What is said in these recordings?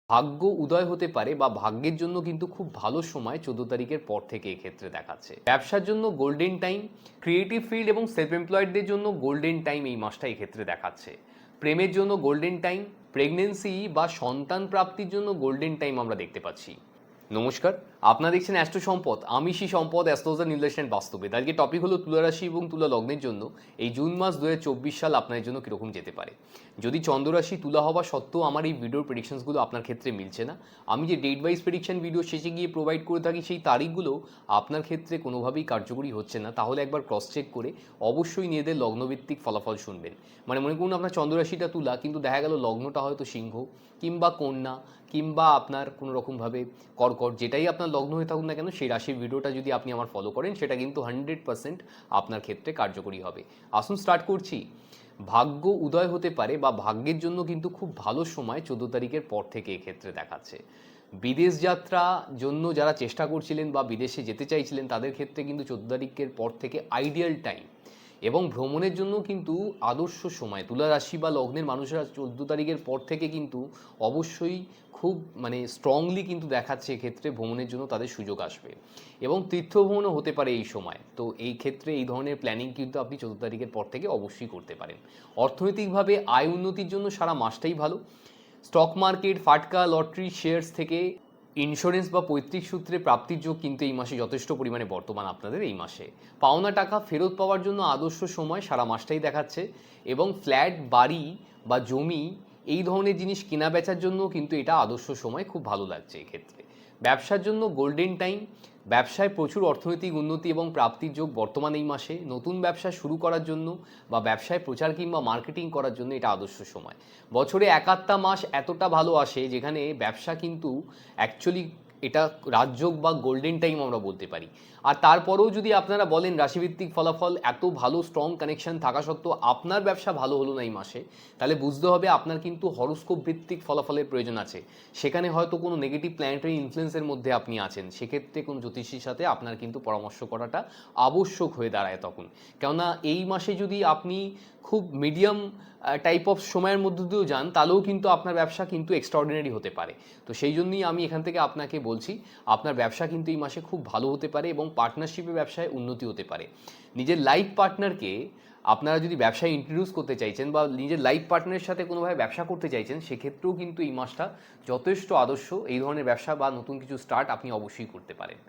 ভাগ্য উদয় হতে পারে বা ভাগ্যের জন্য কিন্তু খুব ভালো সময় 14 তারিখের পর থেকে এক্ষেত্রে দেখাচ্ছে। ব্যবসার জন্য গোল্ডেন টাইম, ক্রিয়েটিভ ফিল্ড এবং সেলফ এমপ্লয়েডদের জন্য গোল্ডেন টাইম এই মাসটা এক্ষেত্রে দেখাচ্ছে। প্রেমের জন্য গোল্ডেন টাইম, প্রেগনেন্সি বা সন্তান প্রাপ্তির জন্য গোল্ডেন টাইম আমরা দেখতে পাচ্ছি। নমস্কার, আপনারা দেখছেন অ্যাস্ট্রো সম্পদ। আমি শ্রী সম্পদ, অ্যাস্ট্রোলজার নির্দেশন বাস্তবে। আজকে টপিক হলো তুলা রাশি এবং তুলা লগ্নের জন্য এই জুন মাস 2024 সাল আপনার জন্য কীরকম যেতে পারে। যদি চন্দ্ররাশি তুলা হওয়া সত্ত্বেও আমার এই ভিডিওর প্রেডিকশনসগুলো আপনার ক্ষেত্রে মিলছে না, আমি যে ডেট ওয়াইজ প্রেডিকশন ভিডিও শেষে গিয়ে প্রোভাইড করে থাকি সেই তারিখগুলো আপনার ক্ষেত্রে কোনোভাবেই কার্যকরী হচ্ছে না, তাহলে একবার ক্রস চেক করে অবশ্যই নিজেদের লগ্নভিত্তিক ফলাফল শুনবেন। মানে মনে করুন আপনার চন্দ্ররাশিটা তুলা, কিন্তু দেখা গেল লগ্নটা হয়তো সিংহ কিংবা কন্যা কিংবা আপনার কোনো রকমভাবে কর্কট, যেটাই আপনার লগ্ন হয়ে থাকুন না কেন, সেই রাশির ভিডিওটা যদি আপনি আমার ফলো করেন সেটা কিন্তু 100% আপনার ক্ষেত্রে কার্যকরী হবে। আসুন স্টার্ট করছি। ভাগ্য উদয় হতে পারে বা ভাগ্যের জন্য কিন্তু খুব ভালো সময় 14 তারিখের পর থেকে এক্ষেত্রে দেখাচ্ছে। বিদেশ যাত্রা জন্য যারা চেষ্টা করছিলেন বা বিদেশে যেতে চাইছিলেন তাদের ক্ষেত্রে কিন্তু 14 তারিখের পর থেকে আইডিয়াল টাইম, এবং ভ্রমণের জন্য কিন্তু আদর্শ সময়। তুলা রাশি বা লগ্নের মানুষেরা 14 তারিখের পর থেকে কিন্তু অবশ্যই খুব স্ট্রংলি কিন্তু দেখাচ্ছে এক্ষেত্রে ভ্রমণের জন্য তাদের সুযোগ আসবে, এবং তীর্থভ্রমণও হতে পারে এই সময়। তো এই ক্ষেত্রে এই ধরনের প্ল্যানিং কিন্তু আপনি 14 তারিখের পর থেকে অবশ্যই করতে পারেন। অর্থনৈতিকভাবে আয় উন্নতির জন্য সারা মাসটাই ভালো। স্টক মার্কেট, ফাটকা, লটারি, শেয়ার্স থেকে ইন্স্যুরেন্স বা পৈতৃক সূত্রে প্রাপ্তির যোগ কিন্তু এই মাসে যথেষ্ট পরিমাণে বর্তমান আপনাদের এই মাসে। পাওনা টাকা ফেরত পাওয়ার জন্য আদর্শ সময় সারা মাসটাই দেখাচ্ছে, এবং ফ্ল্যাট, বাড়ি বা জমি এই ধরনের জিনিস কেনা বেচার জন্য কিন্তু এটা আদর্শ সময়, খুব ভালো লাগছে এক্ষেত্রে। ব্যবসার জন্য গোল্ডেন টাইম, ব্যবসায় প্রচুর অর্থনৈতিক উন্নতি এবং প্রাপ্তির যোগ বর্তমান এই মাসে। নতুন ব্যবসা শুরু করার জন্য বা ব্যবসায় প্রচার কিংবা মার্কেটিং করার জন্য এটা আদর্শ সময়। বছরে একাত্তা মাস এতটা ভালো আসে যেখানে ব্যবসা কিন্তু অ্যাকচুয়ালি এটা রাজযোগ বা গোল্ডেন টাইম আমরা বলতে পারি। আর তারপরেও যদি আপনারা বলেন রাশিভিত্তিক ফলাফল এত ভালো স্ট্রং কানেকশন থাকা সত্ত্বেও আপনার ব্যবসা ভালো হলো না এই মাসে, তাহলে বুঝতে হবে আপনার কিন্তু হরোস্কোপ ভিত্তিক ফলাফলের প্রয়োজন আছে। সেখানে হয়তো কোনো নেগেটিভ প্ল্যানেটারি ইনফ্লুয়েন্সের মধ্যে আপনি আছেন, সেক্ষেত্রে কোনো জ্যোতিষীর সাথে আপনার কিন্তু পরামর্শ করাটা আবশ্যক হয়ে দাঁড়ায় তখন। কেননা এই মাসে যদি আপনি খুব মিডিয়াম টাইপ অফ সময়ের মধ্য দিয়েও যান, তাহলেও কিন্তু আপনার ব্যবসা কিন্তু এক্সট্রাঅর্ডিনারি হতে পারে। তো সেই জন্যই আমি এখান থেকে আপনাকে বলছি, আপনার ব্যবসা কিন্তু এই মাসে খুব ভালো হতে পারে এবং পার্টনারশিপের ব্যবসায় উন্নতি হতে পারে। নিজের লাইফ পার্টনারকে আপনারা যদি ব্যবসায় ইন্ট্রোডিউস করতে চাইছেন বা নিজের লাইফ পার্টনারের সাথে কোনোভাবে ব্যবসা করতে চাইছেন, সেক্ষেত্রেও কিন্তু এই মাসটা যথেষ্ট আদর্শ। এই ধরনের ব্যবসা বা নতুন কিছু স্টার্ট আপনি অবশ্যই করতে পারেন।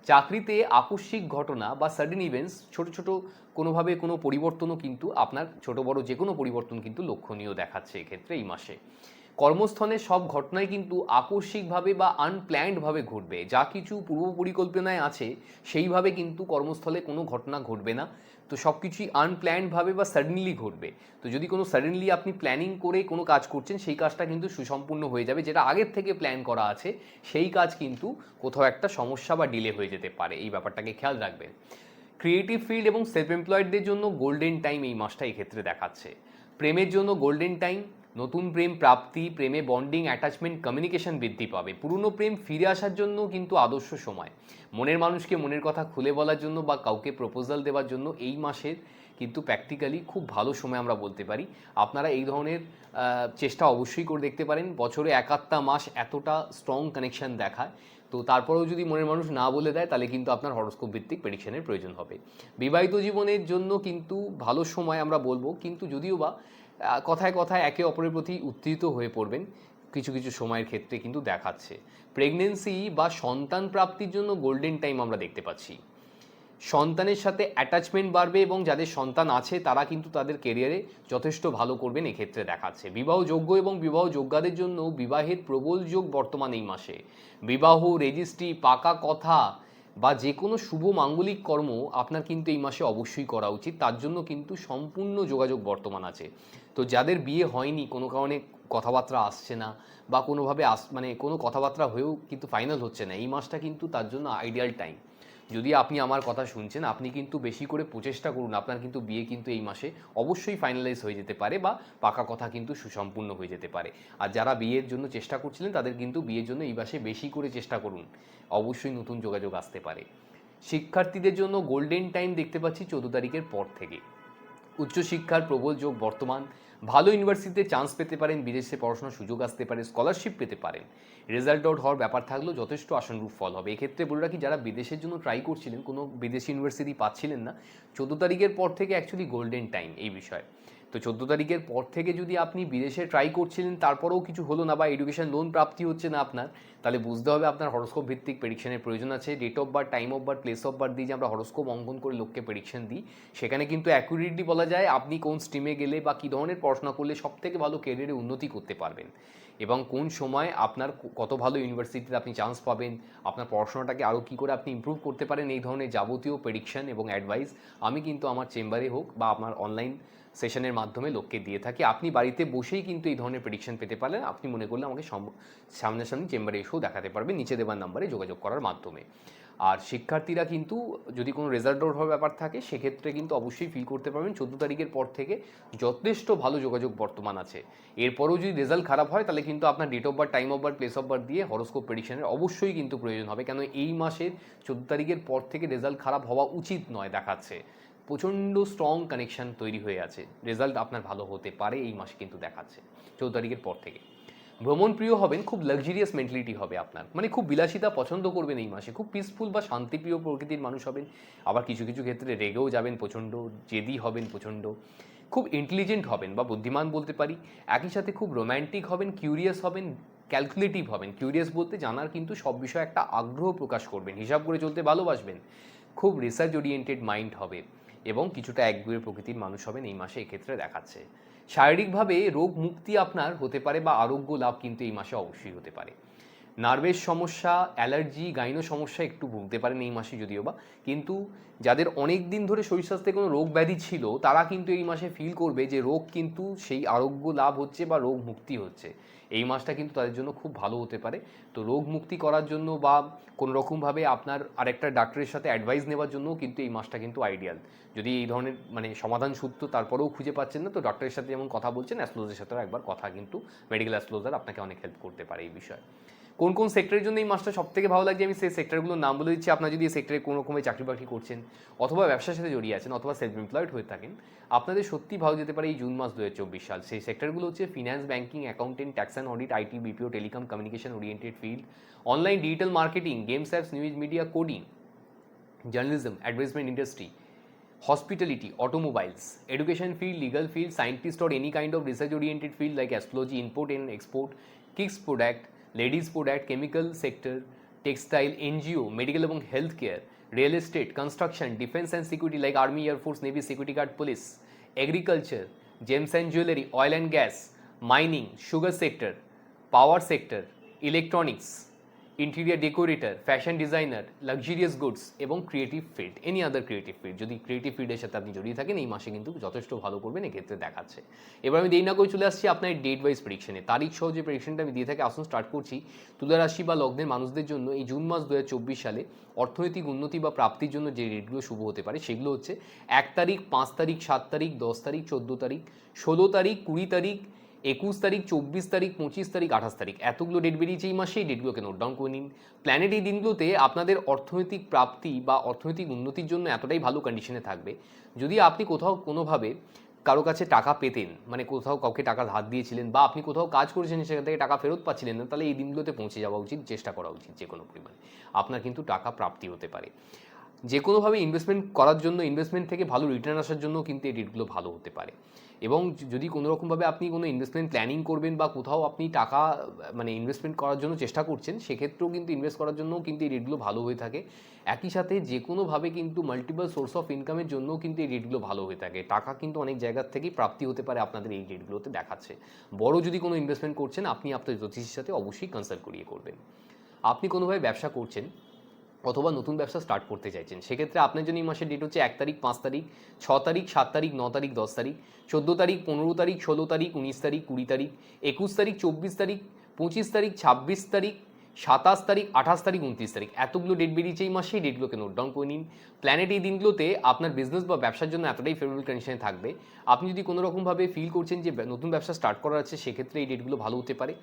চাকরিতে আকস্মিক ঘটনা বা সাডেন ইভেন্টস, ছোট ছোট কোনোভাবে কোনো পরিবর্তনও কিন্তু আপনার, ছোট বড় যে কোনো পরিবর্তন কিন্তু লক্ষণীয় দেখাচ্ছে এক্ষেত্রে এই মাসে। কর্মস্থলে সব ঘটনাই কিন্তু আকস্মিকভাবে বা আনপ্ল্যান্ডভাবে ঘটবে। যা কিছু পূর্ব পরিকল্পনায় আছে সেইভাবে কিন্তু কর্মস্থলে কোনো ঘটনা ঘটবে না। তো সব কিছুই আনপ্ল্যান্ডভাবে বা সাডেনলি ঘটবে। তো যদি কোনো সাডেনলি আপনি প্ল্যানিং করে কোনো কাজ করছেন, সেই কাজটা কিন্তু সুসম্পূর্ণ হয়ে যাবে। যেটা আগের থেকে প্ল্যান করা আছে সেই কাজ কিন্তু কোথাও একটা সমস্যা বা ডিলে হয়ে যেতে পারে, এই ব্যাপারটাকে খেয়াল রাখবেন। ক্রিয়েটিভ ফিল্ড এবং সেলফ এমপ্লয়েডদের জন্য গোল্ডেন টাইম এই মাসটা এক্ষেত্রে দেখাচ্ছে। প্রেমের জন্য গোল্ডেন টাইম, নতুন প্রেম প্রাপ্তি, প্রেমে বন্ডিং, অ্যাটাচমেন্ট, কমিউনিকেশন বৃদ্ধি পাবে। পুরনো প্রেম ফিরে আসার জন্য কিন্তু আদর্শ সময়। মনের মানুষকে মনের কথা খুলে বলার জন্য বা কাউকে প্রপোজাল দেওয়ার জন্য এই মাসের কিন্তু প্র্যাকটিক্যালি খুব ভালো সময় আমরা বলতে পারি। আপনারা এই ধরনের চেষ্টা অবশ্যই করে দেখতে পারেন। বছরে একাত্তা মাস এতটা স্ট্রং কানেকশন দেখায়, তো তারপরেও যদি মনের মানুষ না বলে দেয়, তাহলে কিন্তু আপনার হরোস্কোপ ভিত্তিক প্রেডিকশনের প্রয়োজন হবে। বিবাহিত জীবনের জন্য কিন্তু ভালো সময় আমরা বলবো, কিন্তু যদিও বা কথায় কথায় একে অপরের প্রতি উত্তেজিত হয়ে পড়বেন কিছু কিছু সময়ের ক্ষেত্রে কিন্তু দেখাচ্ছে। প্রেগনেন্সি বা সন্তান প্রাপ্তির জন্য গোল্ডেন টাইম আমরা দেখতে পাচ্ছি। সন্তানের সাথে অ্যাটাচমেন্ট বাড়বে এবং যাদের সন্তান আছে তারা কিন্তু তাদের কেরিয়ারে যথেষ্ট ভালো করবেন এক্ষেত্রে দেখাচ্ছে। বিবাহযোগ্য এবং বিবাহযোগ্যদের জন্য বিবাহের প্রবল যোগ বর্তমান এই মাসে। বিবাহ, রেজিস্ট্রি, পাকা কথা বা যে কোনো শুভ মাঙ্গলিক কর্ম আপনার কিন্তু এই মাসে অবশ্যই করা উচিত। তার জন্য কিন্তু সম্পূর্ণ যোগাযোগ বর্তমান আছে। তো যাদের বিয়ে হয়নি, কোনো কারণে কথাবার্তা আসছে না বা কোনোভাবে কোনো কথাবার্তা হয়েও কিন্তু ফাইনাল হচ্ছে না, এই মাসটা কিন্তু তার জন্য আইডিয়াল টাইম। যদি আপনি আমার কথা শুনছেন, আপনি কিন্তু বেশি করে প্রচেষ্টা করুন, আপনার কিন্তু বিয়ে কিন্তু এই মাসে অবশ্যই ফাইনালাইজ হয়ে যেতে পারে বা পাকা কথা কিন্তু সুসম্পূর্ণ হয়ে যেতে পারে। আর যারা বিয়ের জন্য চেষ্টা করছিলেন তাদের কিন্তু বিয়ের জন্য এই মাসে বেশি করে চেষ্টা করুন, অবশ্যই নতুন যোগাযোগ আসতে পারে। শিক্ষার্থীদের জন্য গোল্ডেন টাইম দেখতে পাচ্ছি 14 তারিখের পর থেকে। উচ্চশিক্ষার প্রবল যোগ বর্তমান। ভালো ইউনিভার্সিটিতে চান্স পেতে পারেন, বিদেশে পড়াশোনার সুযোগ আসতে পারে, স্কলারশিপ পেতে পারেন। রেজাল্ট আউট হওয়ার ব্যাপার থাকলেও যথেষ্ট আশানুরূপ ফল হবে। এক্ষেত্রে বলে রাখি, যারা বিদেশের জন্য ট্রাই করছিলেন, কোনো বিদেশি ইউনিভার্সিটি পাচ্ছিলেন না, 14 তারিখের পর থেকে অ্যাকচুয়ালি গোল্ডেন টাইম এই বিষয়ে। তো 14 তারিখের পর থেকে যদি আপনি বিদেশে ট্রাই করছিলেন, তারপরেও কিছু হলো না বা এডুকেশন লোন প্রাপ্তি হচ্ছে না আপনার, তাহলে বুঝতে হবে আপনার হরোস্কোপ ভিত্তিক প্রেডিকশনের প্রয়োজন আছে। Date of birth, time of birth, place of birth দিয়ে যে আমরা হরোস্কোপ অঙ্কন করে লোককে প্রেডিকশন দিই, সেখানে কিন্তু অ্যাকুরেটলি বলা যায় আপনি কোন স্ট্রিমে গেলে বা কী ধরনের পড়াশোনা করলে সবথেকে ভালো ক্যারিয়ারে উন্নতি করতে পারবেন, এবং কোন সময় আপনার কত ভালো ইউনিভার্সিটিতে আপনি চান্স পাবেন, আপনার পড়াশোনাটাকে আরও কী করে আপনি ইমপ্রুভ করতে পারেন, এই ধরনের যাবতীয় প্রেডিকশন এবং অ্যাডভাইস আমি কিন্তু আমার চেম্বারে হোক বা আপনার অনলাইন সেশনের মাধ্যমে লোককে দিয়ে থাকি। আপনি বাড়িতে বসেই কিন্তু এই ধরনের প্রেডিকশন পেতে পারেন। আপনি মনে করলে আমাকে সামনাসামনি চেম্বারে এসেও দেখাতে পারবেন নিচে দেওয়ার নাম্বারে যোগাযোগ করার মাধ্যমে। আর শিক্ষার্থীরা কিন্তু যদি কোনো রেজাল্ট আউট হওয়ার ব্যাপার থাকে, সেক্ষেত্রে কিন্তু অবশ্যই ফিল করতে পারবেন 14 তারিখের পর থেকে যথেষ্ট ভালো যোগাযোগ বর্তমান আছে। এরপরেও যদি রেজাল্ট খারাপ হয়, তাহলে কিন্তু আপনার date of birth, time of birth, place of birth দিয়ে হরোস্কোপ প্রেডিকশনের অবশ্যই কিন্তু প্রয়োজন হবে, কেন এই মাসের 14 তারিখের পর থেকে রেজাল্ট খারাপ হওয়া উচিত নয় দেখাচ্ছে। প্রচণ্ড স্ট্রং কানেকশান তৈরি হয়ে আছে, রেজাল্ট আপনার ভালো হতে পারে এই মাসে কিন্তু দেখাচ্ছে 14 তারিখের পর থেকে। ভ্রমণ প্রিয় হবেন, খুব লাক্সারিয়াস মেন্টালিটি হবে আপনার, মানে খুব বিলাসিতা পছন্দ করবেন এই মাসে, খুব পিসফুল বা শান্তিপ্রিয় প্রকৃতির মানুষ হবেন। আবার কিছু কিছু ক্ষেত্রে রেগেও যাবেন প্রচণ্ড, জেদি হবেন প্রচণ্ড, খুব ইন্টেলিজেন্ট হবেন বা বুদ্ধিমান বলতে পারি। একই সাথে খুব রোম্যান্টিক হবেন, কিউরিয়াস হবেন, ক্যালকুলেটিভ হবেন। কিউরিয়াস বলতে জানার কিন্তু সব বিষয়ে একটা আগ্রহ প্রকাশ করবেন, হিসাব করে চলতে ভালোবাসবেন, খুব রিসার্চ ওরিয়েন্টেড মাইন্ড হবে এবং কিছুটা একগুঁয়ে প্রকৃতির মানুষ হবেন এই মাসে, এক্ষেত্রে দেখাচ্ছে। শারীরিকভাবে রোগ মুক্তি আপনার হতে পারে বা আরোগ্য লাভ কিন্তু এই মাসে অবশ্যই হতে পারে। নার্ভের সমস্যা, অ্যালার্জি, গাইনো সমস্যা একটু ভুগতে পারেন এই মাসে যদিও বা, কিন্তু যাদের অনেক দিন ধরে শরীর স্বাস্থ্যে কোনো রোগ ব্যাধি ছিল, তারা কিন্তু এই মাসে ফিল করবে যে রোগ কিন্তু সেই আরোগ্য লাভ হচ্ছে বা রোগ মুক্তি হচ্ছে। এই মাসটা কিন্তু তাদের জন্য খুব ভালো হতে পারে। তো রোগ মুক্তি করার জন্য বা কোনো রকমভাবে আপনার আরেকটা ডাক্তারের সাথে অ্যাডভাইস নেওয়ার জন্যও কিন্তু এই মাসটা কিন্তু আইডিয়াল। যদি এই ধরনের মানে সমাধান সূত্র তারপরেও খুঁজে পাচ্ছেন না, তো ডক্টরের সাথে যেমন কথা বলছেন, অ্যাস্ট্রোলজারের সাথেও একবার কথা, কিন্তু মেডিকেল অ্যাস্ট্রোলজার আপনাকে অনেক হেল্প করতে পারে এই বিষয়ে। কোন কোন সেক্টরের জন্য এই মাসটা সব থেকে ভালো লাগছে, আমি সেই সেক্টরগুলোর নাম বলে দিচ্ছি। আপনার যদি এই সেক্টরে কোনো রকমের চাকরি বাকরি করছেন, অথবা ব্যবসার সাথে জড়িয়ে আছেন, অথবা সেলফ এমপ্লয়েড হয়ে থাকেন, আপনাদের সত্যি ভালো যেতে পারে এই জুন মাস 2024 সাল। সেই সেক্টরগুলো হচ্ছে finance, banking, accountant, tax and audit, IT, BPO, telecom, communication oriented field, online digital marketing, games apps, news media, coding, journalism, advertisement industry, hospitality, automobiles, education field, legal field, scientist or any kind of research oriented field like astrology, import and export, kids product, ladies product, chemical sector, textile, NGO, medical এবং healthcare, real estate, construction, defense and security like army, air force, navy, security guard, police, agriculture, gems and jewelry, oil and gas, mining, sugar sector, power sector, electronics, interior decorator, fashion designer, luxurious goods এবং creative field, any other creative field. যদি creative ফিল্ডের সাথে আপনি জড়িয়ে থাকেন, এই মাসে কিন্তু যথেষ্ট ভালো করবেন, এক্ষেত্রে দেখাচ্ছে। এবার আমি দেরি না করে চলে আসছি আপনার ডেট ওয়াইজ প্রেডিকশনে। তারিখ সহ যে প্রেডিকশনটা আমি দিয়ে থাকি, আসুন স্টার্ট করছি। তুলা রাশি বা লগ্নের মানুষদের জন্য এই জুন মাস 2024 সালে অর্থনৈতিক উন্নতি বা প্রাপ্তির জন্য যে ডেটগুলো শুভ হতে পারে, সেগুলো হচ্ছে 1 তারিখ, 5 তারিখ, 7 তারিখ, 10 তারিখ, 14 তারিখ, 16 তারিখ, 20 তারিখ, 21 তারিখ, 24 তারিখ, 25 তারিখ, 28 তারিখ, এতগুলো ডেট বেরিয়েছে এই মাসে। এই ডেটগুলোকে নোট ডাউন করে নিন। প্ল্যানেট এই দিনগুলোতে আপনাদের অর্থনৈতিক প্রাপ্তি বা অর্থনৈতিক উন্নতির জন্য এতটাই ভালো কন্ডিশনে থাকবে, যদি আপনি কোথাও কোনোভাবে কারো কাছে টাকা পেতেন, মানে কোথাও কাউকে টাকা ধার দিয়েছিলেন বা আপনি কোথাও কাজ করেছেন সেখান থেকে টাকা ফেরত পাচ্ছিলেন না, তাহলে এই দিনগুলোতে পৌঁছে যাওয়া উচিত, চেষ্টা করা উচিত যে কোনো পরিমাণে। আপনার কিন্তু টাকা প্রাপ্তি হতে পারে। যে কোনোভাবে ইনভেস্টমেন্ট করার জন্য, ইনভেস্টমেন্ট থেকে ভালো রিটার্ন আসার জন্য কিন্তু এই ডেটগুলো ভালো হতে পারে। এবং যদি কোনো রকমভাবে আপনি কোনো ইনভেস্টমেন্ট প্ল্যানিং করবেন বা কোথাও আপনি টাকা মানে ইনভেস্টমেন্ট করার জন্য চেষ্টা করছেন, সেক্ষেত্রেও কিন্তু ইনভেস্ট করার জন্যও কিন্তু এই রেটগুলো ভালো হয়ে থাকে। একই সাথে যে কোনোভাবে কিন্তু মাল্টিপল সোর্স অফ ইনকামের জন্যও কিন্তু এই রেটগুলো ভালো হয়ে থাকে। টাকা কিন্তু অনেক জায়গার থেকেই প্রাপ্তি হতে পারে, আপনাদের এই রেটগুলোতে দেখাচ্ছে। বড় যদি কোনো ইনভেস্টমেন্ট করছেন, আপনি আপনার জ্যোতিষীর সাথে অবশ্যই কনসাল্ট করিয়ে করবেন। আপনি কোনোভাবে ব্যবসা করছেন অথবা নতুন ব্যবসা স্টার্ট করতে চাইছেন, সেক্ষেত্রে আপনার জন্য এই মাসের ডেট হচ্ছে 1 তারিখ, 5 তারিখ, 6 তারিখ, 7 তারিখ, 9 তারিখ, 10 তারিখ, 14 তারিখ, 15 তারিখ, 16 তারিখ, 19 তারিখ, 20 তারিখ, 21 তারিখ, 24 তারিখ, 25 তারিখ, 26 তারিখ, 27 তারিখ, 28 তারিখ, 29 তারিখ এতগুলো ডেট বেরিয়েছে এই মাসে। এই ডেটগুলোকে নোট ডাউন করে নিন। প্ল্যানেট এই দিনগুলোতে আপনার বিজনেস বা ব্যবসার জন্য এতটাই ফেভারেবল কন্ডিশনে থাকবে। আপনি যদি কোনো রকমভাবে ফিল করছেন যে নতুন ব্যবসা স্টার্ট করার আছে, সেক্ষেত্রে এই ডেটগুলো ভালো হতে পারে।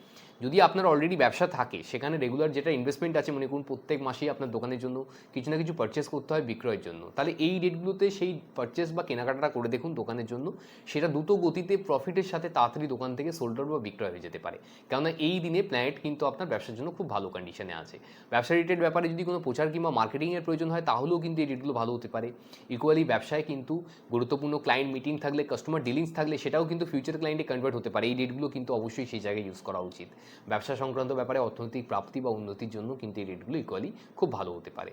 যদি আপনার অলরেডি ব্যবসা থাকে, সেখানে রেগুলার যেটা ইনভেস্টমেন্ট আছে, মনে করুন প্রত্যেক মাসেই আপনার দোকানের জন্য কিছু না কিছু পারচেস করতে হয় বিক্রয়ের জন্য, তাহলে এই ডেটগুলোতে সেই পারচেস বা কেনাকাটাটা করে দেখুন দোকানের জন্য। সেটা দ্রুত গতিতে প্রফিটের সাথে তাড়াতাড়ি দোকান থেকে সোল্ড আউট বা বিক্রয় হয়ে যেতে পারে। কেননা এই দিনে প্ল্যানেট কিন্তু আপনার ব্যবসার জন্য খুব ভালো কন্ডিশনে আছে। ব্যবসা রিলেটেড ব্যাপারে যদি কোনো প্রচার কিংবা মার্কেটিংয়ের প্রয়োজন হয়, তাহলেও কিন্তু এই ডেটগুলো ভালো হতে পারে। ইকুয়ালি ব্যবসায় কিন্তু গুরুত্বপূর্ণ ক্লায়েন্ট মিটিং থাকলে, কাস্টমার ডিলিংস থাকলে, সেটাও কিন্তু ফিউচার ক্লায়েন্টে কনভার্ট হতে পারে। এই ডেটগুলো কিন্তু অবশ্যই সেই জায়গায় ইউজ করা উচিত। ব্যবসা সংক্রান্ত ব্যাপারে অর্থনৈতিক প্রাপ্তি বা উন্নতির জন্য কিন্তু এই ডেটগুলো ইকুয়ালি খুব ভালো হতে পারে।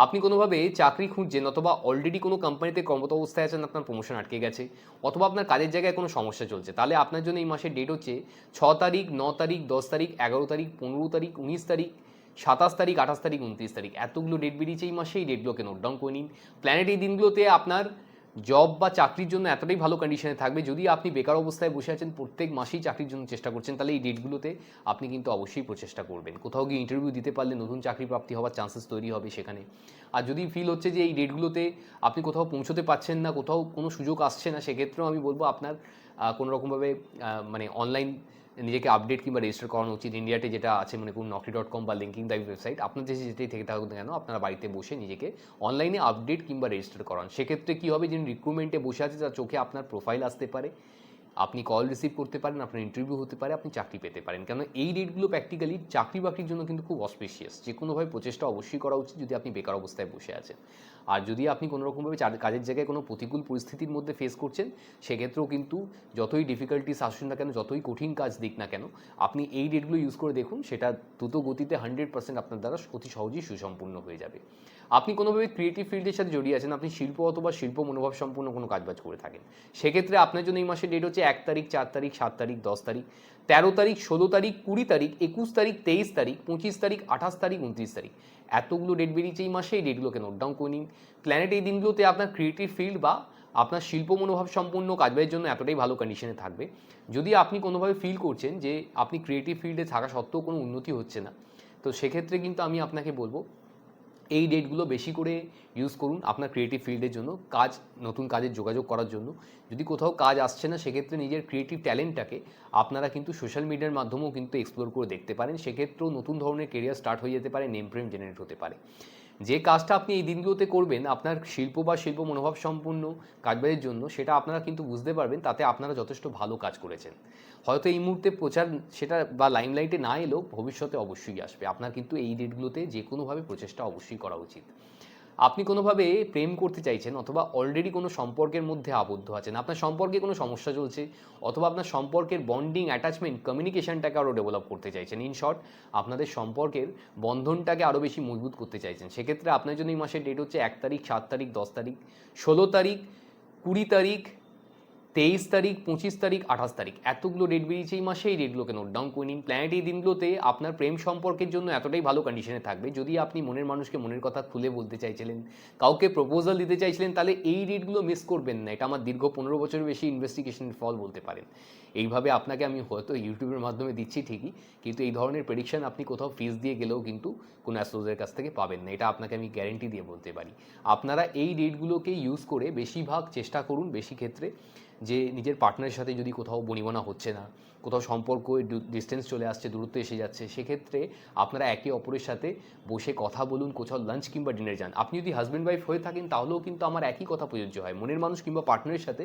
আপনি কোনোভাবে চাকরি খুঁজছেন, অথবা অলরেডি কোনো কোম্পানিতে কর্মরত অবস্থায় আছেন, আপনার প্রমোশন আটকে গেছে, অথবা আপনার কাজের জায়গায় কোনো সমস্যা চলছে, তাহলে আপনার জন্য এই মাসের ডেট হচ্ছে 6 তারিখ, 9 তারিখ, 10 তারিখ, 11 তারিখ, 15 তারিখ, 19 তারিখ, 27 তারিখ, 28 তারিখ, 29 তারিখ এতগুলো ডেট বেরিয়েছে এই মাসে। এই ডেটগুলোকে নোট ডাউন করে নিন। প্ল্যানেট এই দিনগুলোতে আপনার জব বা চাকরির জন্য এতটাই ভালো কন্ডিশনে থাকবে। যদি আপনি বেকার অবস্থায় বসে আছেন, প্রত্যেক মাসেই চাকরির জন্য চেষ্টা করছেন, তাহলে এই ডেটগুলোতে আপনি কিন্তু অবশ্যই প্রচেষ্টা করবেন। কোথাও গিয়ে ইন্টারভিউ দিতে পারলে নতুন চাকরি প্রাপ্তি হওয়ার চান্সেস তৈরি হবে সেখানে। আর যদি ফিল হচ্ছে যে এই ডেটগুলোতে আপনি কোথাও পৌঁছতে পারছেন না, কোথাও কোনো সুযোগ আসছে না, সেক্ষেত্রেও আমি বলবো আপনার কোনো রকমভাবে মানে অনলাইন নিজেকে আপডেট কিংবা রেজিস্টার করানো উচিত। ইন্ডিয়াতে যেটা আছে, মনে করুন Naukri.com বা লিঙ্কিং দ্য ওয়েবসাইট, আপনার দেশে যেটাই থেকে থাকুক না কেন, আপনারা বাড়িতে বসে নিজেকে অনলাইনে আপডেট কিংবা রেজিস্টার করান। সেক্ষেত্রে কী হবে, যিনি রিক্রুটমেন্টে বসে আছে তার চোখে আপনার প্রোফাইল আসতে পারে, আপনি কল রিসিভ করতে পারেন, আপনার ইন্টারভিউ হতে পারে, আপনি চাকরি পেতে পারেন। কেন এই ডেটগুলো প্র্যাকটিক্যালি চাকরি বাকরির জন্য কিন্তু খুব অসপিশিয়াস। যে কোনোভাবে প্রচেষ্টা অবশ্যই করা উচিত যদি আপনি বেকার অবস্থায় বসে আছেন। আর যদি আপনি কোনো রকমভাবে কাজের জায়গায় কোনো প্রতিকূল পরিস্থিতির মধ্যে ফেস করছেন, সেক্ষেত্রেও কিন্তু যতই ডিফিকাল্টিস আসুন না কেন, যতই কঠিন কাজ দিক না কেন, আপনি এই ডেটগুলো ইউজ করে দেখুন, সেটা দ্রুত গতিতে 100% আপনার দ্বারা অতি সহজেই সুসম্পূর্ণ হয়ে যাবে। আপনি কোনোভাবে ক্রিয়েটিভ ফিল্ডের সাথে জড়িয়ে আছেন, আপনি শিল্প অথবা শিল্প মনোভাব সম্পূর্ণ কোনো কাজবাজ করে থাকেন, সেক্ষেত্রে আপনার জন্য এই মাসের ডেট হচ্ছে 1 তারিখ, 4 তারিখ, 7 তারিখ, 10 তারিখ, 13 তারিখ, 16 তারিখ, 20 তারিখ, 21 তারিখ, 23 তারিখ, 25 তারিখ, 28 তারিখ, 29 তারিখ এতগুলো ডেট বেরিয়েছে এই মাসে। এই ডেটগুলোকে নোট ডাউন করে নিন। প্ল্যানেট এই দিনগুলোতে আপনার ক্রিয়েটিভ ফিল্ড বা আপনার শিল্প মনোভাব সম্পূর্ণ কাজবাজের জন্য এতটাই ভালো কন্ডিশনে থাকবে। যদি আপনি কোনোভাবে ফিল করছেন যে আপনি ক্রিয়েটিভ ফিল্ডে থাকা সত্ত্বেও কোনো উন্নতি হচ্ছে না, তো সেক্ষেত্রে কিন্তু আমি আপনাকে বলবো এই ডেটগুলো বেশি করে ইউজ করুন আপনার ক্রিয়েটিভ ফিল্ডের জন্য, কাজ, নতুন কাজের যোগাযোগ করার জন্য। যদি কোথাও কাজ আসছে না, সেক্ষেত্রে নিজের ক্রিয়েটিভ ট্যালেন্টটাকে আপনারা কিন্তু সোশ্যাল মিডিয়ার মাধ্যমেও কিন্তু এক্সপ্লোর করে দেখতে পারেন। সেক্ষেত্রেও নতুন ধরনের কেরিয়ার স্টার্ট হয়ে যেতে পারে, নেম ফ্রেম জেনারেট হতে পারে। যে কাজটা আপনি এই দিনগুলোতে করবেন আপনার শিল্প বা শিল্প মনোভাব সম্পূর্ণ কাজবাজের জন্য, সেটা আপনারা কিন্তু বুঝতে পারবেন তাতে আপনারা যথেষ্ট ভালো কাজ করেছেন। হয়তো এই মুহূর্তে প্রচার সেটা বা লাইমলাইটে না এলেও ভবিষ্যতে অবশ্যই আসবে। আপনার কিন্তু এই ডেটগুলোতে যে কোনোভাবে প্রচেষ্টা অবশ্যই করা উচিত। আপনি কোনোভাবে প্রেম করতে চাইছেন, অথবা অলরেডি কোনো সম্পর্কের মধ্যে আবদ্ধ আছেন, আপনার সম্পর্কে কোনো সমস্যা চলছে, অথবা আপনার সম্পর্কের বন্ডিং, অ্যাটাচমেন্ট, কমিউনিকেশনটাকে আরও ডেভেলপ করতে চাইছেন, ইন শর্ট আপনাদের সম্পর্কের বন্ধনটাকে আরও বেশি মজবুত করতে চাইছেন, সেক্ষেত্রে আপনার জন্য এই মাসের ডেট হচ্ছে 1 তারিখ, 7 তারিখ, 10 তারিখ, 16 তারিখ, 20 তারিখ, 23 তারিখ, 25 তারিখ, 28 তারিখ এতগুলো ডেট বেরিয়েছে এই মাসে। এই ডেটগুলোকে নোট ডাউন করে নিন। প্ল্যানেট এই দিনগুলোতে আপনার প্রেম সম্পর্কের জন্য এতটাই ভালো কন্ডিশনে থাকবে। যদি আপনি মনের মানুষকে মনের কথা খুলে বলতে চাইছিলেন, কাউকে প্রপোজাল দিতে চাইছিলেন, তাহলে এই ডেটগুলো মিস করবেন না। এটা আমার দীর্ঘ 15 বছরের বেশি ইনভেস্টিগেশনের ফল বলতে পারেন। এইভাবে আপনাকে আমি হয়তো ইউটিউবের মাধ্যমে দিচ্ছি ঠিকই, কিন্তু এই ধরনের প্রেডিকশন আপনি কোথাও ফিস দিয়ে গেলেও কিন্তু কোনো অ্যাস্ট্রোলজারের কাছ থেকে পাবেন না, এটা আপনাকে আমি গ্যারেন্টি দিয়ে বলতে পারি। আপনারা এই ডেটগুলোকে ইউজ করে বেশিরভাগ চেষ্টা করুন, বেশি ক্ষেত্রে, যে নিজের পার্টনারের সাথে যদি কোথাও বনিবনা হচ্ছে না, কোথাও সম্পর্ক ডিস্টেন্স চলে আসছে, দূরত্ব এসে যাচ্ছে, সেক্ষেত্রে আপনারা একে অপরের সাথে বসে কথা বলুন, কোথাও লাঞ্চ কিংবা ডিনার যান। আপনি যদি হাজব্যান্ড ওয়াইফ হয়ে থাকেন, তাহলেও কিন্তু আমার একই কথা প্রযোজ্য হয়। মনের মানুষ কিংবা পার্টনারের সাথে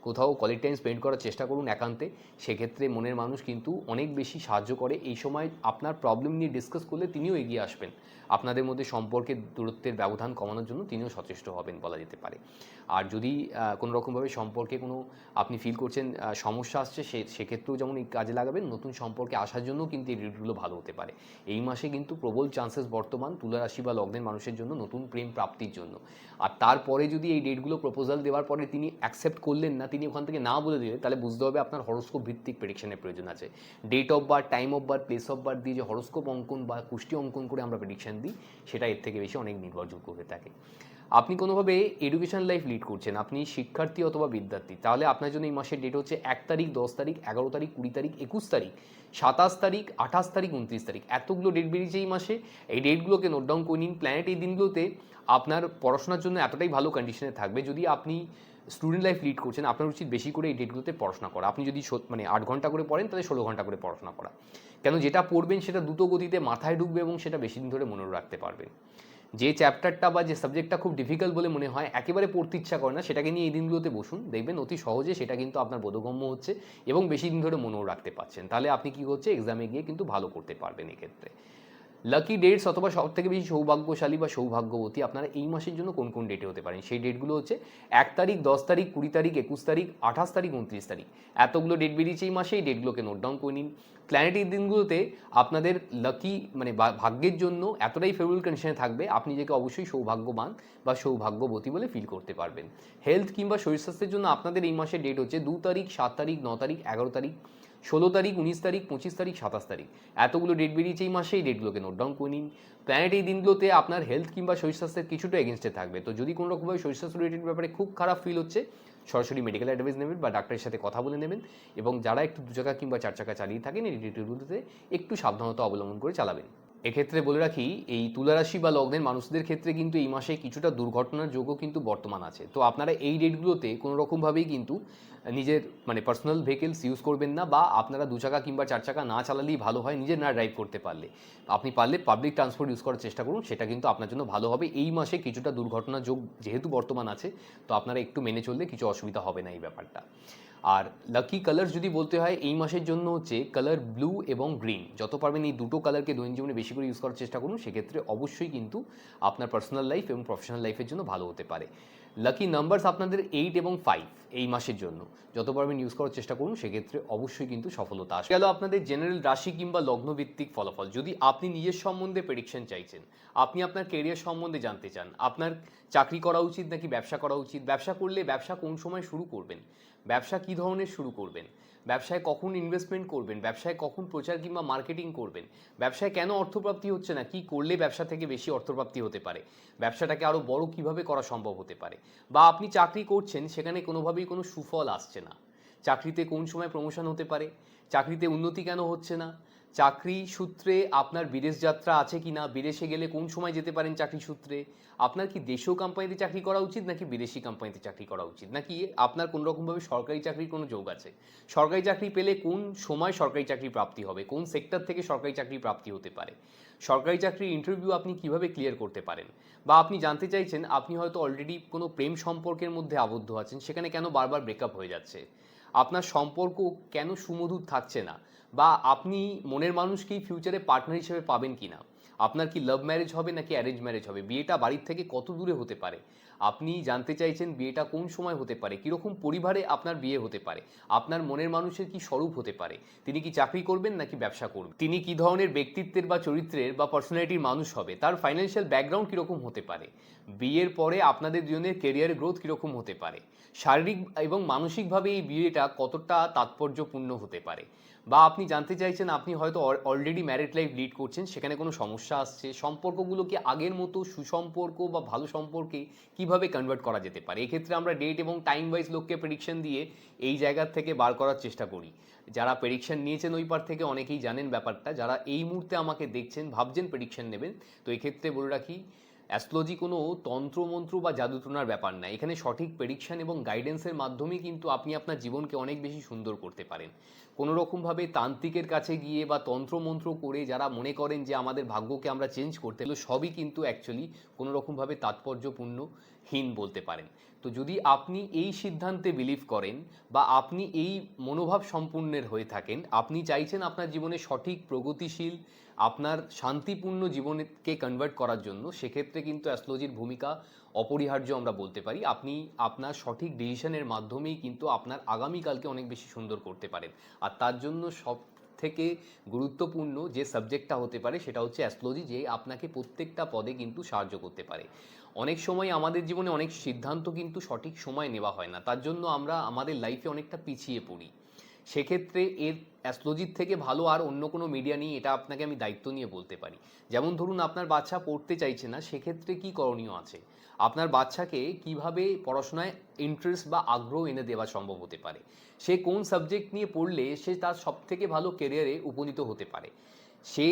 কোথাও কোয়ালিটি টাইম স্পেন্ড করার চেষ্টা করুন একান্তে। সেক্ষেত্রে মনের মানুষ কিন্তু অনেক বেশি সাহায্য করে। এই সময় আপনার প্রবলেম নিয়ে ডিসকাস করলে তিনিও এগিয়ে আসবেন, আপনাদের মধ্যে সম্পর্কের দূরত্বের ব্যবধান কমানোর জন্য তিনিও সচেষ্ট হবেন বলা যেতে পারে। আর যদি কোনো রকমভাবে সম্পর্কে কোনো আপনি ফিল করছেন সমস্যা আসছে, সেক্ষেত্রেও যেমন এই কাজে লাগাবেন। নতুন সম্পর্কে আসার জন্য কিন্তু এই ডেটগুলো ভালো হতে পারে। এই মাসে কিন্তু প্রবল চান্সেস বর্তমান তুলা রাশি বা লগ্নের মানুষের জন্য নতুন প্রেম প্রাপ্তির জন্য। আর তারপরে যদি এই ডেটগুলো প্রপোজাল দেওয়ার পরে তিনি অ্যাকসেপ্ট করলেন না, তিনি ওখান থেকে না বলে দিলেন, তাহলে বুঝতে হবে আপনার হরোস্কোপ ভিত্তিক প্রেডিকশনের প্রয়োজন আছে। Date of birth, time of birth, place of birth দিয়ে যে হরোস্কোপ অঙ্কন বা কুষ্টি অঙ্কন করে আমরা প্রেডিকশন দিই, সেটা এর থেকে বেশি অনেক নির্ভরযোগ্য হয়ে থাকে। আপনি কোনোভাবে এডুকেশন লাইফ লিড করছেন, আপনি শিক্ষার্থী অথবা বিদ্যার্থী, তাহলে আপনার জন্য এই মাসের ডেট হচ্ছে 1 তারিখ, 10 তারিখ, 11 তারিখ, 20 তারিখ, 21 তারিখ, 27 তারিখ, 28 তারিখ, 29 তারিখ, এতগুলো ডেট বেরিয়েছে এই মাসে। এই ডেটগুলোকে নোট ডাউন করে নিন। প্ল্যানেট এই দিনগুলোতে আপনার পড়াশোনার জন্য এতটাই ভালো কন্ডিশনে থাকবে, যদি আপনি স্টুডেন্ট লাইফ লিড করছেন আপনার উচিত বেশি করে এই ডেটগুলোতে পড়াশোনা করা। আপনি যদি 8 ঘন্টা করে পড়েন তাহলে 16 ঘন্টা করে পড়াশোনা করা, কেন যেটা পড়বেন সেটা দ্রুত গতিতে মাথায় ঢুকবে এবং সেটা বেশি দিন ধরে মনে রাখতে পারবেন। যে চ্যাপ্টারটা বা যে সাবজেক্টটা খুব ডিফিকাল্ট বলে মনে হয়, একেবারে পড়তে ইচ্ছা করে না, সেটাকে নিয়ে এই দিনগুলোতে বসুন, দেখবেন অতি সহজে সেটা কিন্তু আপনার বোধগম্য হচ্ছে এবং বেশি দিন ধরে মনেও রাখতে পারছেন। তাহলে আপনি কি হচ্ছে এক্সামে গিয়ে কিন্তু ভালো করতে পারবেন এক্ষেত্রে। লাকি ডেটস অথবা সব থেকে বেশি সৌভাগ্যশালী বা সৌভাগ্যবতী আপনারা এই মাসের জন্য কোন কোন ডেটে হতে পারেন, সেই ডেটগুলো হচ্ছে 1 তারিখ, 10 তারিখ, 20 তারিখ, 21 তারিখ, 28 তারিখ, 29 তারিখ, এতগুলো ডেট বেরিয়েছে এই মাসে। এই ডেটগুলোকে নোট ডাউন করে নিন। প্ল্যানেটের দিনগুলোতে আপনাদের লাকি মানে ভাগ্যের জন্য এতটাই ফেভারেবল কন্ডিশনে থাকবে, আপনি নিজেকে অবশ্যই সৌভাগ্যবান বা সৌভাগ্যবতী বলে ফিল করতে পারবেন। হেলথ কিংবা শরীর স্বাস্থ্যের জন্য আপনাদের এই মাসের ডেট হচ্ছে 2 তারিখ, 7 তারিখ, 9 তারিখ, 11 তারিখ, 16 তারিখ, 19 তারিখ, 25 তারিখ, 27 তারিখ, এতগুলো ডেট বেরিয়েছে এই মাসে। এই ডেটগুলোকে নোট ডাউন করে নিন। প্ল্যানেট এই দিনগুলোতে আপনার হেলথ কিংবা শরীর স্বাস্থ্যের কিছুটা এগেনস্টে থাকবে, তো যদি কোনো রকমভাবে শরীর স্বাস্থ্য রিলেটেড ব্যাপারে খুব খারাপ ফিল হচ্ছে, সরাসরি মেডিকেল অ্যাডভাইস নেবেন বা ডাক্তারের সাথে কথা বলে নেবেন। এবং যারা একটু 2 চাকা কিংবা 4 চাকা চালিয়ে থাকেন, এই ডেটগুলোতে একটু সাবধানতা অবলম্বন করে চালাবেন। এক্ষেত্রে বলে রাখি, এই তুলা রাশি বা লগ্নের মানুষদের ক্ষেত্রে কিন্তু এই মাসে কিছুটা দুর্ঘটনার যোগও কিন্তু বর্তমান আছে, তো আপনারা এই ডেটগুলোতে কোনো রকমভাবেই কিন্তু নিজের পার্সোনাল ভেহিকেলস ইউজ করবেন না, বা আপনারা 2 চাকা কিংবা 4 চাকা না চালালেই ভালো হয়। নিজের না ড্রাইভ করতে পারলে আপনি পাবলিক ট্রান্সপোর্ট ইউজ করার চেষ্টা করুন, সেটা কিন্তু আপনার জন্য ভালো হবে। এই মাসে কিছুটা দুর্ঘটনার যোগ যেহেতু বর্তমান আছে, তো আপনারা একটু মেনে চললে কিছু অসুবিধা হবে না এই ব্যাপারটা। আর লাকি কালার যদি বলতে হয় এই মাসের জন্য হচ্ছে কালার ব্লু এবং গ্রিন, যত পারবেন এই দুটো কালারকে দৈনন্দিন জীবনে বেশি করে ইউজ করার চেষ্টা করুন, সেক্ষেত্রে অবশ্যই কিন্তু আপনার পার্সোনাল লাইফ এবং প্রফেশনাল লাইফের জন্য ভালো হতে পারে। লাকি নাম্বারস আপনাদের 8 এবং 5 এই মাসের জন্য, যত পারবেন ইউজ করার চেষ্টা করুন, সেক্ষেত্রে অবশ্যই কিন্তু সফলতা আসবে। গেল আপনাদের জেনারেল রাশি কিংবা লগ্ন ভিত্তিক ফলাফল। যদি আপনি নিজের সম্বন্ধে প্রেডিকশন চাইছেন, আপনি আপনার কেরিয়ার সম্বন্ধে জানতে চান, আপনার চাকরি করা উচিত নাকি ব্যবসা করা উচিত, ব্যবসা করলে ব্যবসা কোন সময় শুরু করবেন, ব্যবসা কী ধরনের শুরু করবেন, ব্যবসায় কখন ইনভেস্টমেন্ট করবেন, ব্যবসায় কখন প্রচার কিংবা মার্কেটিং করবেন, ব্যবসায় কেন অর্থপ্রাপ্তি হচ্ছে না, কি করলে ব্যবসা থেকে বেশি অর্থপ্রাপ্তি হতে পারে, ব্যবসাটাকে আরও বড় কিভাবে করা সম্ভব হতে পারে, বা আপনি চাকরি করছেন সেখানে কোনোভাবেই কোনো সুফল আসছে না, চাকরিতে কোন সময় প্রমোশন হতে পারে, চাকরিতে উন্নতি কেন হচ্ছে না, চাকরি সূত্রে আপনার বিদেশ যাত্রা আছে কি না, বিদেশে গেলে কোন সময় যেতে পারেন চাকরি সূত্রে, আপনার কি দেশীয় কোম্পানিতে চাকরি করা উচিত নাকি বিদেশি কোম্পানিতে চাকরি করা উচিত, নাকি আপনার কোনো রকমভাবে সরকারি চাকরির কোনো যোগ আছে, সরকারি চাকরি পেলে কোন সময় সরকারি চাকরি প্রাপ্তি হবে, কোন সেক্টর থেকে সরকারি চাকরি প্রাপ্তি হতে পারে, সরকারি চাকরির ইন্টারভিউ আপনি কিভাবে ক্লিয়ার করতে পারেন, বা আপনি জানতে চাইছেন আপনি হয়তো অলরেডি কোনো প্রেম সম্পর্কের মধ্যে আবদ্ধ আছেন, সেখানে কেন বারবার ব্রেকআপ হয়ে যাচ্ছে, আপনার সম্পর্ক কেন সুমধুর থাকছে না, বা আপনি মনের মানুষকেই ফিউচারে পার্টনার হিসেবে পাবেন কি না, আপনার কি লাভ ম্যারেজ হবে নাকি অ্যারেঞ্জ ম্যারেজ হবে, বিয়েটা বাড়ির থেকে কত দূরে হতে পারে, আপনি জানতে চাইছেন বিয়েটা কোন সময় হতে পারে, কীরকম পরিবারে আপনার বিয়ে হতে পারে, আপনার মনের মানুষের কি স্বরূপ হতে পারে, তিনি কি চাকরি করবেন নাকি ব্যবসা করবেন, তিনি কি ধরনের ব্যক্তিত্বের বা চরিত্রের বা পার্সোনালিটির মানুষ হবে, তার ফাইন্যান্সিয়াল ব্যাকগ্রাউন্ড কীরকম হতে পারে, বিয়ের পরে আপনাদের দুজনের কেরিয়ার গ্রোথ কীরকম হতে পারে, শারীরিক এবং মানসিকভাবে এই বিয়েটা কতটা তাৎপর্যপূর্ণ হতে পারে, বা আপনি জানতে চাইছেন আপনি হয়তো অলরেডি ম্যারিড লাইফ লিড করছেন, সেখানে কোনো সমস্যা আসছে, সম্পর্কগুলোকে আগের মতো সুসম্পর্ক বা ভালো সম্পর্কে কিভাবে কনভার্ট করা যেতে পারে। এক্ষেত্রে আমরা ডেট এবং টাইম ওয়াইজ লোককে প্রেডিকশন দিয়ে এই জায়গার থেকে বার করার চেষ্টা করি। যারা প্রেডিকশন নিয়েছেন ওই পার থেকে অনেকেই জানেন ব্যাপারটা, যারা এই মুহূর্তে আমাকে দেখছেন ভাবছেন প্রেডিকশন নেবেন, তো এক্ষেত্রে বলে রাখি অ্যাস্ট্রোলজি কোনো তন্ত্রমন্ত্র বা জাদুটোনার ব্যাপার না, এখানে সঠিক প্রেডিকশন এবং গাইডেন্সের মাধ্যমেই কিন্তু আপনি আপনার জীবনকে অনেক বেশি সুন্দর করতে পারেন। কোনো রকমভাবে তান্ত্রিকের কাছে গিয়ে বা তন্ত্রমন্ত্র করে যারা মনে করেন যে আমাদের ভাগ্যকে আমরা চেঞ্জ করতে, সবই কিন্তু অ্যাকচুয়ালি কোনো রকমভাবে তাৎপর্যপূর্ণহীন বলতে পারেন। তো যদি আপনি এই সিদ্ধান্তে বিলিভ করেন বা আপনি এই মনোভাব সম্পূর্ণের হয়ে থাকেন, আপনি চাইছেন আপনার জীবনে সঠিক প্রগতিশীল আপনার শান্তিপূর্ণ জীবনকে কনভার্ট করার জন্য, সেক্ষেত্রে কিন্তু অ্যাস্ট্রোলজির ভূমিকা অপরিহার্য আমরা বলতে পারি। আপনি আপনার সঠিক ডিসিশনের মাধ্যমেই কিন্তু আপনার আগামীকালকে অনেক বেশি সুন্দর করতে পারেন। আর তার জন্য সব থেকে গুরুত্বপূর্ণ যে সাবজেক্টটা হতে পারে সেটা হচ্ছে অ্যাস্ট্রোলজি, যে আপনাকে প্রত্যেকটা পদে কিন্তু সাহায্য করতে পারে। অনেক সময় আমাদের জীবনে অনেক সিদ্ধান্ত কিন্তু সঠিক সময় নেওয়া হয় না, তার জন্য আমরা আমাদের লাইফে অনেকটা পিছিয়ে পড়ি। সেক্ষেত্রে এর অ্যাস্ট্রোলজির থেকে ভালো আর অন্য কোনো মিডিয়া নেই, এটা আপনাকে আমি দায়িত্ব নিয়ে বলতে পারি। যেমন ধরুন আপনার বাচ্চা পড়তে চাইছে না, সেক্ষেত্রে কি করণীয় আছে, আপনার বাচ্চাকে কিভাবে পড়াশোনায় ইন্টারেস্ট বা আগ্রহ এনে দেওয়া সম্ভব হতে পারে, সে কোন সাবজেক্ট নিয়ে পড়লে সে তার সবথেকে ভালো কেরিয়ারে উপনীত হতে পারে। সে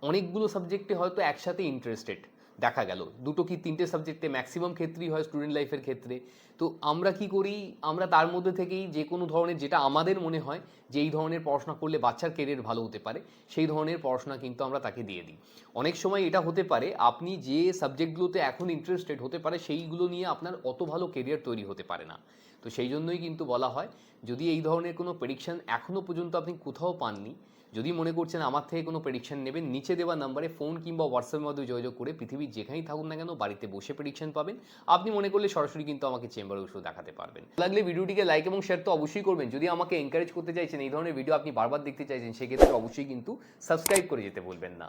অনেকগুলো সাবজেক্টে হয়তো একসাথে ইন্টারেস্টেড দেখা গেল, দুটো কি তিনটে সাবজেক্টে ম্যাক্সিমাম ক্ষেত্রেই হয় স্টুডেন্ট লাইফের ক্ষেত্রে। তো আমরা কি করি, আমরা তার মধ্যে থেকেই যে কোনো ধরনের, যেটা আমাদের মনে হয় যে এই ধরনের পড়াশোনা করলে বাচ্চার কেরিয়ার ভালো হতে পারে, সেই ধরনের পড়াশোনা কিন্তু আমরা তাকে দিয়ে দিই। অনেক সময় এটা হতে পারে আপনি যে সাবজেক্টগুলোতে এখন ইন্টারেস্টেড হতে পারে সেইগুলো নিয়ে আপনার অত ভালো কেরিয়ার তৈরি হতে পারে না। তো সেই জন্যই কিন্তু বলা হয়, যদি এই ধরনের কোনো প্রেডিকশন এখনও পর্যন্ত আপনি কোথাও পাননি, যদি মনে করছেন আমার থেকে কোনো প্রেডিকশন নেবেন, নিচে দেওয়া নাম্বারে ফোন কিংবা হোয়াটসঅ্যাপের মাধ্যমে যোগাযোগ করে পৃথিবীর যেখানেই থাকুন না কেন বাড়িতে বসে প্রেডিকশন পাবেন। আপনি মনে করলে সরাসরি কিন্তু আমাকে চেম্বারে বসে দেখাতে পারবেন। লাগলে ভিডিওটিকে লাইক এবং শেয়ার তো অবশ্যই করবেন। যদি আমাকে এনকারেজ করতে চাইছেন, এই ধরনের ভিডিও আপনি বারবার দেখতে চাইছেন, সেক্ষেত্রে অবশ্যই কিন্তু সাবস্ক্রাইব করে যেতে ভুলবেন না।